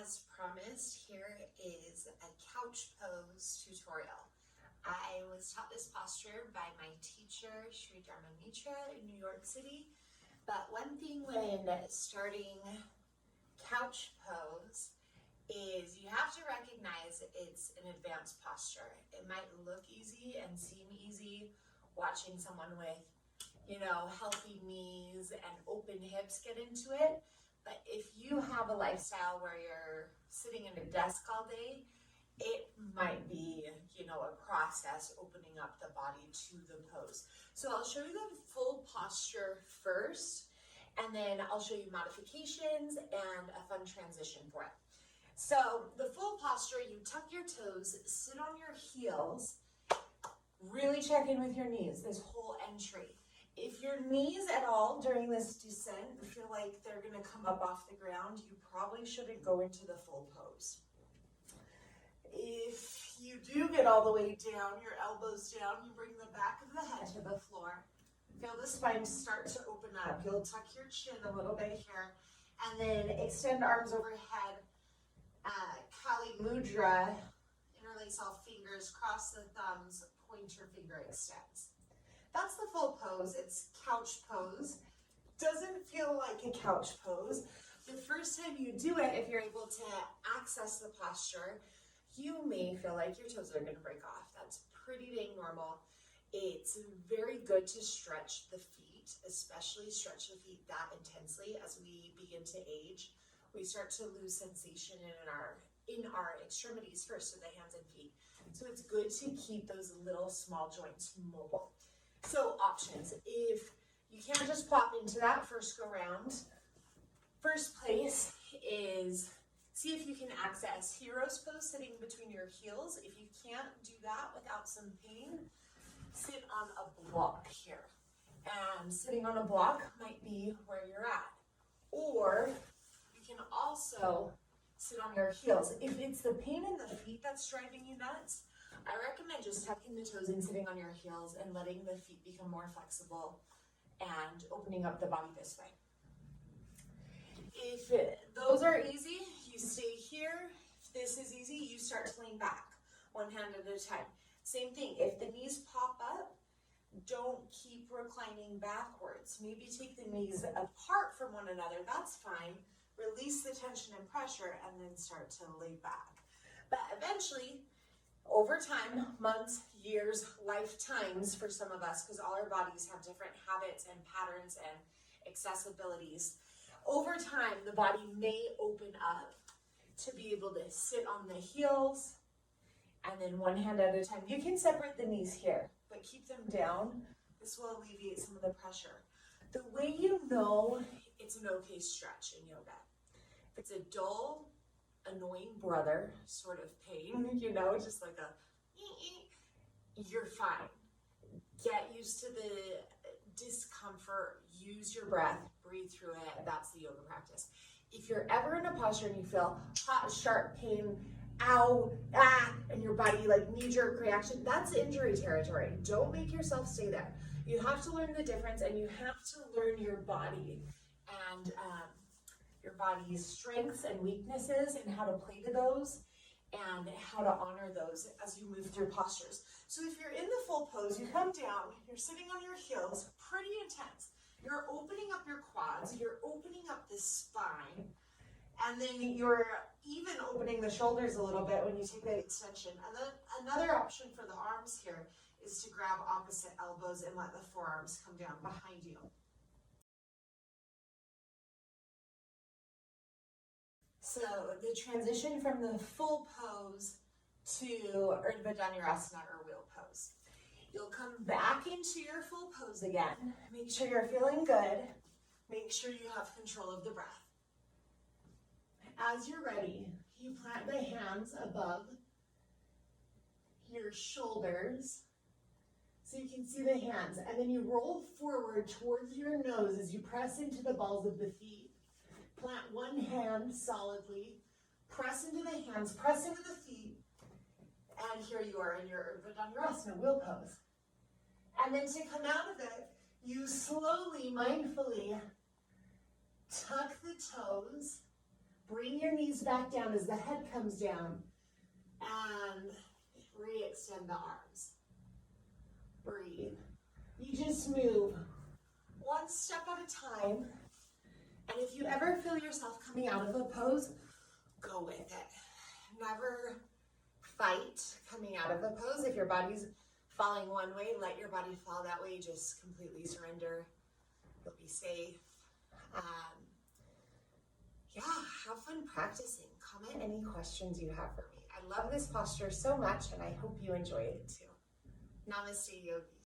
As promised, here is a couch pose tutorial. I was taught this posture by my teacher, Sri Dharma Mitra in New York City. But one thing when starting couch pose is you have to recognize it's an advanced posture. It might look easy and seem easy watching someone with, healthy knees and open hips get into it. But if you have a lifestyle where you're sitting in a desk all day, it might be, a process opening up the body to the pose. So I'll show you the full posture first, and then I'll show you modifications and a fun transition for it. So the full posture, you tuck your toes, sit on your heels, really check in with your knees, this whole entry. If your knees at all during this descent feel like they're going to come up off the ground, you probably shouldn't go into the full pose. If you do get all the way down, your elbows down, you bring the back of the head to the floor. Feel the spine start to open up. You'll tuck your chin a little bit here, and then extend arms overhead. Kali Mudra, interlace all fingers, cross the thumbs, pointer finger extends. That's the full pose. It's couch pose. Doesn't feel like a couch pose. The first time you do it, if you're able to access the posture, you may feel like your toes are going to break off. That's pretty dang normal. It's very good to stretch the feet, especially stretch the feet that intensely as we begin to age. We start to lose sensation in our extremities first, so the hands and feet. So it's good to keep those little small joints mobile. So options, if you can't just plop into that first go round, first place is see if you can access hero's pose sitting between your heels. If you can't do that without some pain, sit on a block here. And sitting on a block might be where you're at. Or you can also sit on your heels. If it's the pain in the feet that's driving you nuts, I recommend just tucking the toes in, sitting on your heels, and letting the feet become more flexible and opening up the body this way. If those are easy, you stay here. If this is easy, you start to lean back, one hand at a time. Same thing, if the knees pop up, don't keep reclining backwards. Maybe take the knees apart from one another, that's fine. Release the tension and pressure, and then start to lay back. But eventually, over time, months, years, lifetimes for some of us, because all our bodies have different habits and patterns and accessibilities. Over time, the body may open up to be able to sit on the heels, and then one hand at a time. You can separate the knees here, but keep them down. This will alleviate some of the pressure. The way you know it's an okay stretch in yoga, if it's a dull, annoying brother sort of pain, just like you're fine. Get used to the discomfort, use your breath, breathe through it. That's the yoga practice. If you're ever in a posture and you feel hot, sharp pain, ow, and your body knee-jerk reaction, that's injury territory. Don't make yourself stay there. You have to learn the difference, and you have to learn your body and your body's strengths and weaknesses and how to play to those and how to honor those as you move through postures. So if you're in the full pose, you come down, you're sitting on your heels, pretty intense. You're opening up your quads, you're opening up the spine, and then you're even opening the shoulders a little bit when you take that extension. And then another option for the arms here is to grab opposite elbows and let the forearms come down behind you. So the transition from the full pose to Urdhva Dhanurasana or wheel pose. You'll come back into your full pose again. Make sure you're feeling good. Make sure you have control of the breath. As you're ready, you plant the hands above your shoulders so you can see the hands. And then you roll forward towards your nose as you press into the balls of the feet. Plant one hand solidly, press into the hands, press into the feet, and here you are in your Urdhva Dhanurasana, wheel pose. And then to come out of it, you slowly, mindfully tuck the toes, Bring your knees back down as the head comes down. And re-extend the arms. Breathe. You just move one step at a time. And if you ever feel yourself coming out of a pose, go with it. Never fight coming out of a pose. If your body's falling one way, let your body fall that way. Just completely surrender. You'll be safe. Yeah, have fun practicing. Comment any questions you have for me. I love this posture so much, and I hope you enjoy it too. Namaste, yogi.